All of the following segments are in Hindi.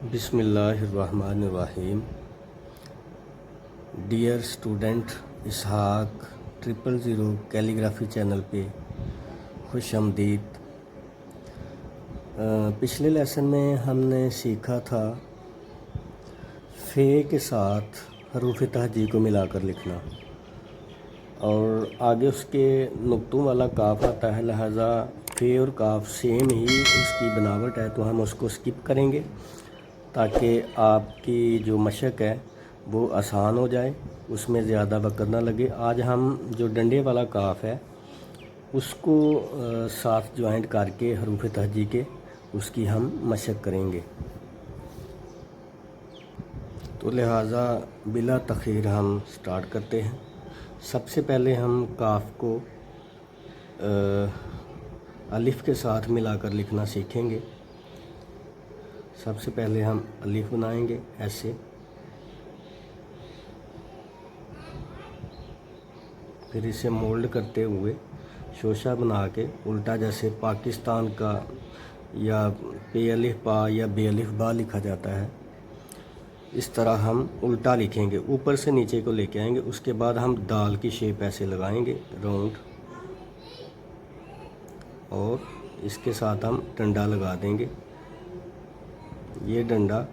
बिस्मिल्लाहिर्रहमानिर्रहीम। डियर स्टूडेंट, इसहाक 000 कैलीग्राफी चैनल पे खुश आमदीद। पिछले लेसन में हमने सीखा था फ़े के साथ हरूफ तहजी को मिलाकर लिखना, और आगे उसके नुक्तों वाला काफ आता है, लिहाजा फ़े और काफ सेम ही उसकी बनावट है, तो हम उसको स्किप करेंगे ताकि आपकी जो मशक है वो आसान हो जाए, उसमें ज़्यादा वक़्त ना लगे। आज हम जो डंडे वाला काफ है उसको साथ ज्वाइंट करके हरूफ तहजी के उसकी हम मशक करेंगे। तो लिहाजा बिला तख़ीर हम स्टार्ट करते हैं। सबसे पहले हम काफ को अलिफ़ के साथ मिलाकर लिखना सीखेंगे। सबसे पहले हम अलिफ बनाएंगे ऐसे, फिर इसे मोल्ड करते हुए शोशा बना के उल्टा, जैसे पाकिस्तान का या पे अलिफ पा या बे अलिफ बा लिखा जाता है, इस तरह हम उल्टा लिखेंगे, ऊपर से नीचे को लेके आएंगे। उसके बाद हम दाल की शेप ऐसे लगाएंगे राउंड, और इसके साथ हम डंडा लगा देंगे। ये डंडा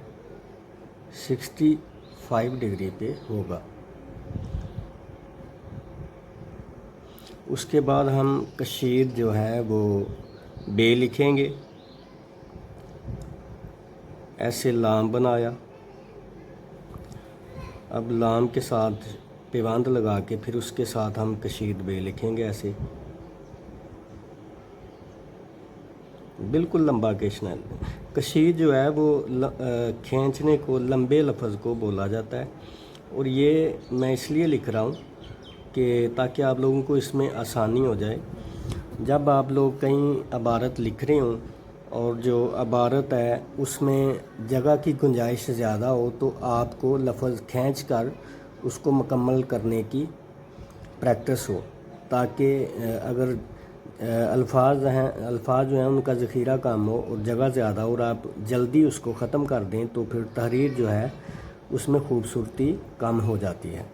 65 डिग्री पे होगा। उसके बाद हम कशीर जो है वो बे लिखेंगे, ऐसे लाम बनाया। अब लाम के साथ पेवंद लगा के फिर उसके साथ हम कशीर बे लिखेंगे ऐसे, बिल्कुल लंबा केशना। कशीर जो है वो खींचने को, लंबे लफ्ज़ को बोला जाता है, और ये मैं इसलिए लिख रहा हूँ कि ताकि आप लोगों को इसमें आसानी हो जाए। जब आप लोग कहीं इबारत लिख रहे हों और जो इबारत है उसमें जगह की गुंजाइश ज़्यादा हो, तो आपको लफ्ज़ खींच कर उसको मुकम्मल करने की प्रैक्टिस हो, ताकि अगर अल्फाज जो हैं उनका ज़ख़ीरा कम हो और जगह ज़्यादा हो और आप जल्दी उसको ख़त्म कर दें, तो फिर तहरीर जो है उसमें ख़ूबसूरती कम हो जाती है।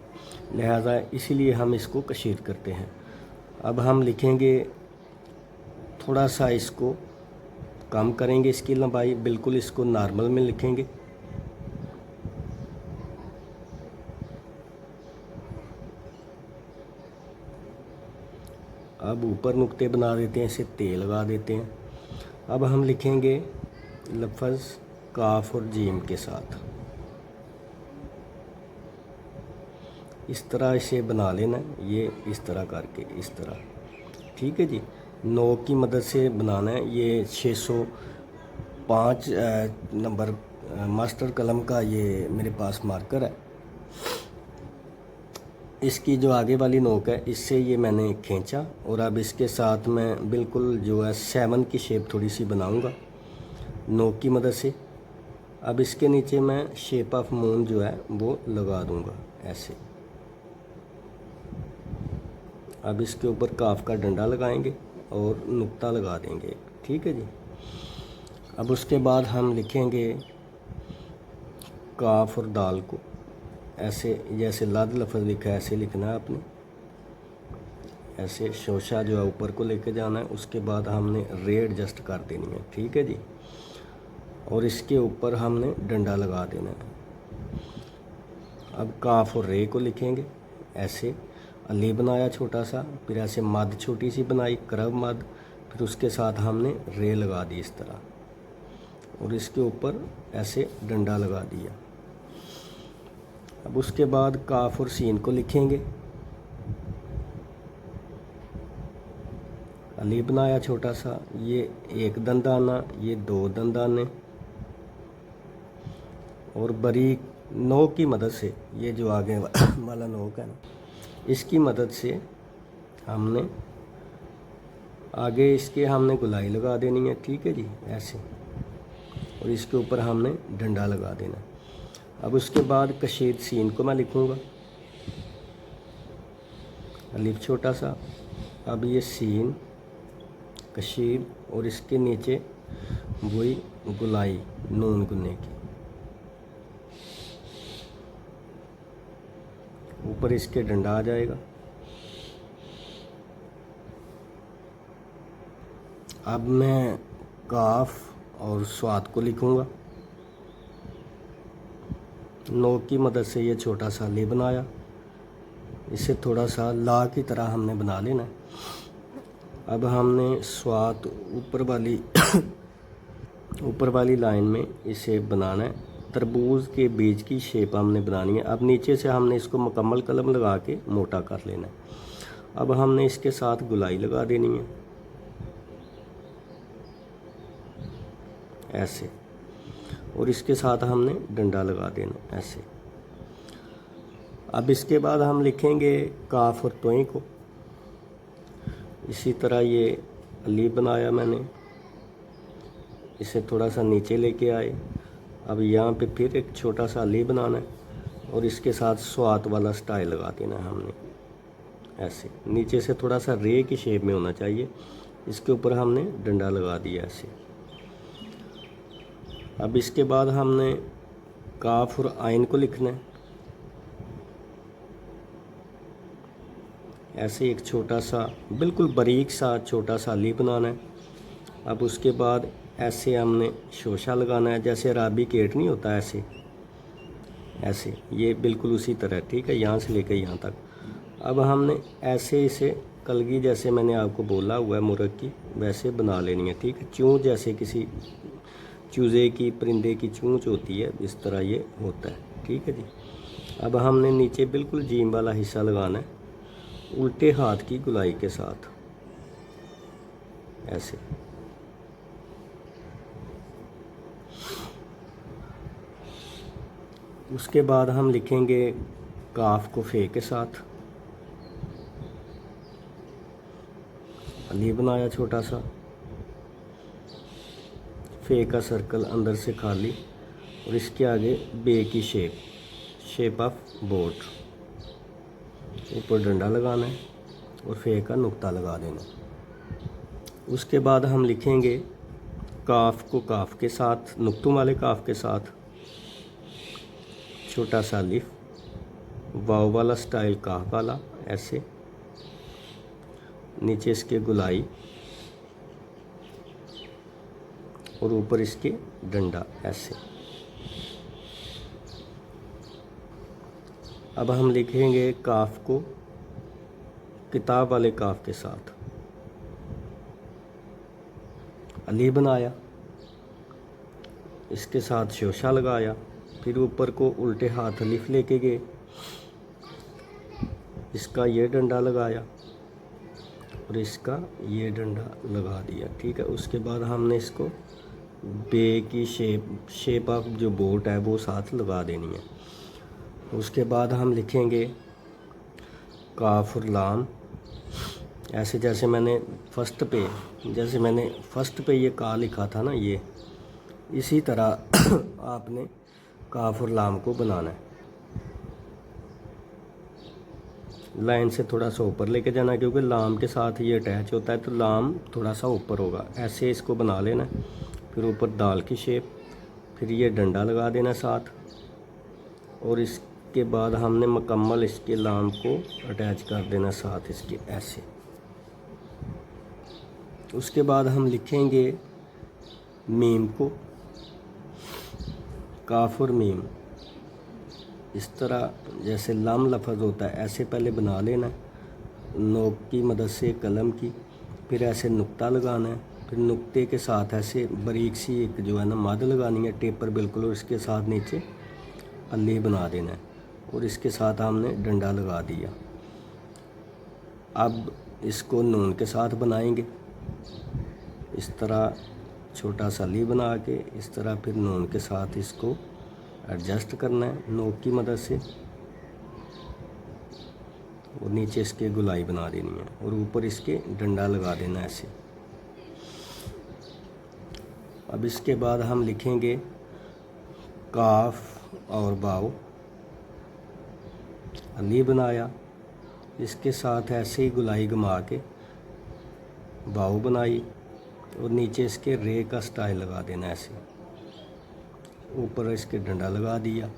लिहाजा इसीलिए हम इसको कशीर करते हैं। अब हम लिखेंगे, थोड़ा सा इसको कम करेंगे, इसकी लंबाई बिल्कुल इसको नॉर्मल में लिखेंगे। अब ऊपर नुक्ते बना देते हैं, इसे ते लगा देते हैं। अब हम लिखेंगे लफ्ज़ काफ और जीम के साथ, इस तरह इसे बना लेना, ये इस तरह करके, इस तरह, ठीक है जी। नो की मदद से बनाना है। ये 605 नंबर मास्टर कलम का ये मेरे पास मार्कर है। इसकी जो आगे वाली नोक है इससे ये मैंने खींचा, और अब इसके साथ मैं बिल्कुल जो है 7 की शेप थोड़ी सी बनाऊंगा नोक की मदद से। अब इसके नीचे मैं शेप ऑफ मून जो है वो लगा दूंगा ऐसे। अब इसके ऊपर काफ का डंडा लगाएंगे और नुक्ता लगा देंगे, ठीक है जी। अब उसके बाद हम लिखेंगे काफ और दाल को ऐसे, जैसे लद लफ्ज़ लिखा है ऐसे लिखना है आपने, ऐसे शोशा जो है ऊपर को लेके जाना है। उसके बाद हमने रे एडजस्ट कर देनी है, ठीक है जी, और इसके ऊपर हमने डंडा लगा देना है। अब काफ और रे को लिखेंगे ऐसे, अली बनाया छोटा सा, फिर ऐसे मद छोटी सी बनाई, करब मद, फिर उसके साथ हमने रे लगा दी इस तरह, और इसके ऊपर ऐसे डंडा लगा दिया। अब उसके बाद काफ और सीन को लिखेंगे, अली बनाया छोटा सा, ये एक दंदाना, ये 2 दंदाने, और बारीक नोक की मदद से, ये जो आगे वाला नोक है ना, इसकी मदद से हमने आगे इसके हमने गुलाई लगा देनी है, ठीक है जी, ऐसे, और इसके ऊपर हमने डंडा लगा देना। अब उसके बाद कशीर सीन को मैं लिखूँगा, अलिफ छोटा सा, अब ये सीन कशीर, और इसके नीचे वही गुलाई नून गुन्ने की, ऊपर इसके डंडा आ जाएगा। अब मैं काफ और स्वाद को लिखूँगा। नोक की मदद से ये छोटा सा ले बनाया, इसे थोड़ा सा ला की तरह हमने बना लेना है। अब हमने स्वाद ऊपर वाली लाइन में इसे बनाना है। तरबूज के बीज की शेप हमने बनानी है। अब नीचे से हमने इसको मुकम्मल कलम लगा के मोटा कर लेना है। अब हमने इसके साथ गुलाई लगा देनी है ऐसे, और इसके साथ हमने डंडा लगा देना ऐसे। अब इसके बाद हम लिखेंगे काफ और तोई को। इसी तरह ये अली बनाया मैंने, इसे थोड़ा सा नीचे लेके आए। अब यहाँ पे फिर एक छोटा सा अली बनाना है और इसके साथ स्वात वाला स्टाइल लगा देना है हमने ऐसे। नीचे से थोड़ा सा रे की शेप में होना चाहिए। इसके ऊपर हमने डंडा लगा दिया ऐसे। अब इसके बाद हमने काफ और आइन को लिखना है ऐसे। एक छोटा सा बिल्कुल बारीक सा छोटा सा अली बनाना है। अब उसके बाद ऐसे हमने शोशा लगाना है, जैसे अराबी गेट नहीं होता ऐसे ऐसे, ये बिल्कुल उसी तरह, ठीक है, यहाँ से लेकर यहाँ तक। अब हमने ऐसे इसे कलगी जैसे मैंने आपको बोला हुआ है मुर्ग की, वैसे बना लेनी है, ठीक है। चूँ जैसे किसी चूज़े की, परिंदे की चूँच होती है, इस तरह ये होता है, ठीक है जी। अब हमने नीचे बिल्कुल जीम वाला हिस्सा लगाना है उल्टे हाथ की गुलाई के साथ ऐसे। उसके बाद हम लिखेंगे काफ को फे के साथ। अली बनाया छोटा सा, फे का सर्कल अंदर से खाली, और इसके आगे बे की शेप ऑफ बोट। ऊपर डंडा लगाना है और फे का नुक्ता लगा देना। उसके बाद हम लिखेंगे काफ को काफ के साथ, नुक्तों वाले काफ के साथ छोटा सा अलिफ, वाव वाला स्टाइल काफ वाला ऐसे, नीचे इसके गुलाई और ऊपर इसके डंडा ऐसे। अब हम लिखेंगे काफ को किताब वाले काफ के साथ। अली बनाया, इसके साथ शोशा लगाया, फिर ऊपर को उल्टे हाथ अलिफ लेके गए, इसका ये डंडा लगाया और इसका ये डंडा लगा दिया, ठीक है। उसके बाद हमने इसको बे की शेप ऑफ जो बोट है वो साथ लगा देनी है। उसके बाद हम लिखेंगे काफ और लाम ऐसे, जैसे मैंने फर्स्ट पे ये का लिखा था ना, ये इसी तरह आपने काफ और लाम को बनाना है। लाइन से थोड़ा सा ऊपर लेके जाना, क्योंकि लाम के साथ ये अटैच होता है, तो लाम थोड़ा सा ऊपर होगा, ऐसे इसको बना लेना। फिर ऊपर दाल की शेप, फिर ये डंडा लगा देना साथ, और इसके बाद हमने मुकम्मल इसके लाम को अटैच कर देना साथ इसके ऐसे। उसके बाद हम लिखेंगे मीम को, काफ और मीम इस तरह जैसे लाम लफ्ज़ होता है ऐसे पहले बना लेना है नोक की मदद से कलम की, फिर ऐसे नुक्ता लगाना है, फिर नुक्ते के साथ ऐसे बारीक सी एक जो है ना मद लगानी है टेपर बिल्कुल, और इसके साथ नीचे अली बना देना है, और इसके साथ हमने डंडा लगा दिया। अब इसको नून के साथ बनाएंगे इस तरह, छोटा सा अली बना के इस तरह, फिर नून के साथ इसको एडजस्ट करना है नोक की मदद से, और नीचे इसके गुलाई बना देनी है, और ऊपर इसके डंडा लगा देना ऐसे। अब इसके बाद हम लिखेंगे काफ और बाव। अली बनाया, इसके साथ ऐसे ही गुलाई घुमा के बाव बनाई, और नीचे इसके रे का स्टाइल लगा देना ऐसे, ऊपर इसके डंडा लगा दिया।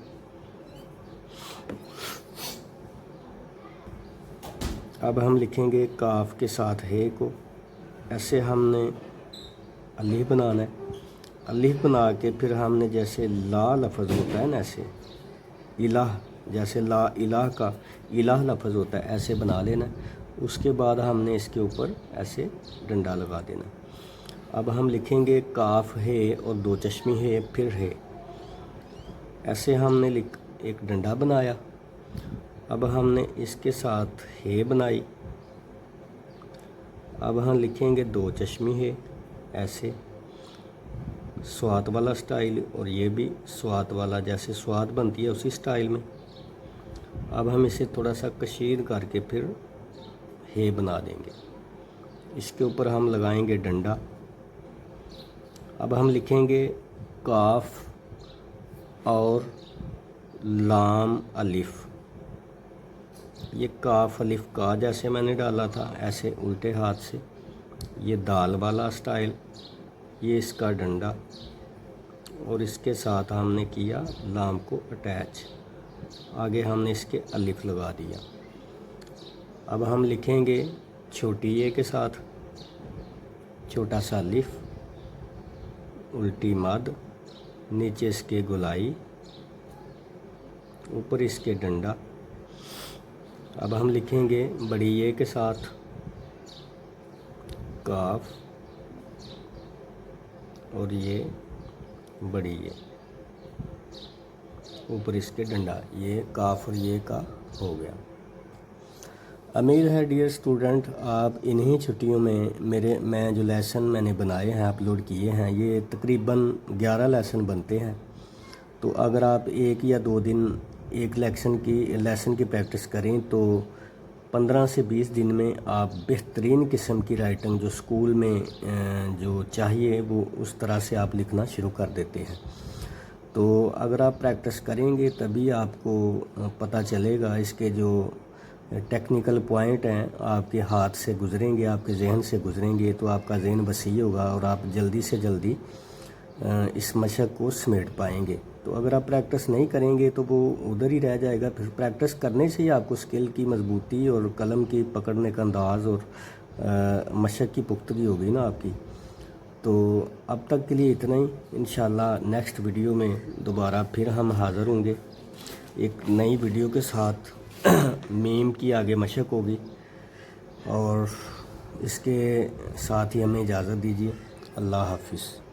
अब हम लिखेंगे काफ के साथ हे को, ऐसे हमने अलिफ बनाना है। अलिफ बना के फिर हमने जैसे ला लफ्ज़ होता है ना, ऐसे इलाह, जैसे ला इलाह का इलाह लफ्ज़ होता है, ऐसे बना लेना। उसके बाद हमने इसके ऊपर ऐसे डंडा लगा देना। अब हम लिखेंगे काफ है और दो चश्मी है, फिर है, ऐसे हमने एक डंडा बनाया। अब हमने इसके साथ है बनाई। अब हम लिखेंगे दो चश्मी है, ऐसे स्वात वाला स्टाइल, और ये भी स्वात वाला, जैसे स्वात बनती है उसी स्टाइल में। अब हम इसे थोड़ा सा कशीद करके फिर हे बना देंगे। इसके ऊपर हम लगाएंगे डंडा। अब हम लिखेंगे काफ और लाम अलिफ। ये काफ अलिफ का जैसे मैंने डाला था, ऐसे उल्टे हाथ से, ये दाल वाला स्टाइल, ये इसका डंडा, और इसके साथ हमने किया लाम को अटैच, आगे हमने इसके अलिफ लगा दिया। अब हम लिखेंगे छोटी ए के साथ छोटा सा अलिफ, उल्टी मद, नीचे इसके गुलाई, ऊपर इसके डंडा। अब हम लिखेंगे बड़ी ए के साथ काफ, और ये बड़ी ए, ऊपर इसके डंडा। ये काफ और ये का हो गया। उम्मीद है डियर स्टूडेंट, आप इन्हीं छुट्टियों में मैं जो लेसन मैंने बनाए हैं, अपलोड किए हैं, ये तकरीबन 11 लेसन बनते हैं। तो अगर आप एक या दो दिन एक लेसन की प्रैक्टिस करें तो 15 से 20 दिन में आप बेहतरीन किस्म की राइटिंग जो स्कूल में जो चाहिए वो उस तरह से आप लिखना शुरू कर देते हैं। तो अगर आप प्रैक्टिस करेंगे तभी आपको पता चलेगा, इसके जो टेक्निकल पॉइंट हैं आपके हाथ से गुजरेंगे, आपके जहन से गुजरेंगे, तो आपका जहन वसी होगा और आप जल्दी से जल्दी इस मशक को समेट पाएंगे। तो अगर आप प्रैक्टिस नहीं करेंगे तो वो उधर ही रह जाएगा। फिर प्रैक्टिस करने से ही आपको स्किल की मजबूती और कलम की पकड़ने का अंदाज़ और मशक की पुख्तगी होगी ना आपकी। तो अब तक के लिए इतना ही। इंशाल्लाह नेक्स्ट वीडियो में दोबारा फिर हम हाज़िर होंगे एक नई वीडियो के साथ। मीम की आगे मशक होगी, और इसके साथ ही हमें इजाज़त दीजिए। अल्लाह हाफिज़।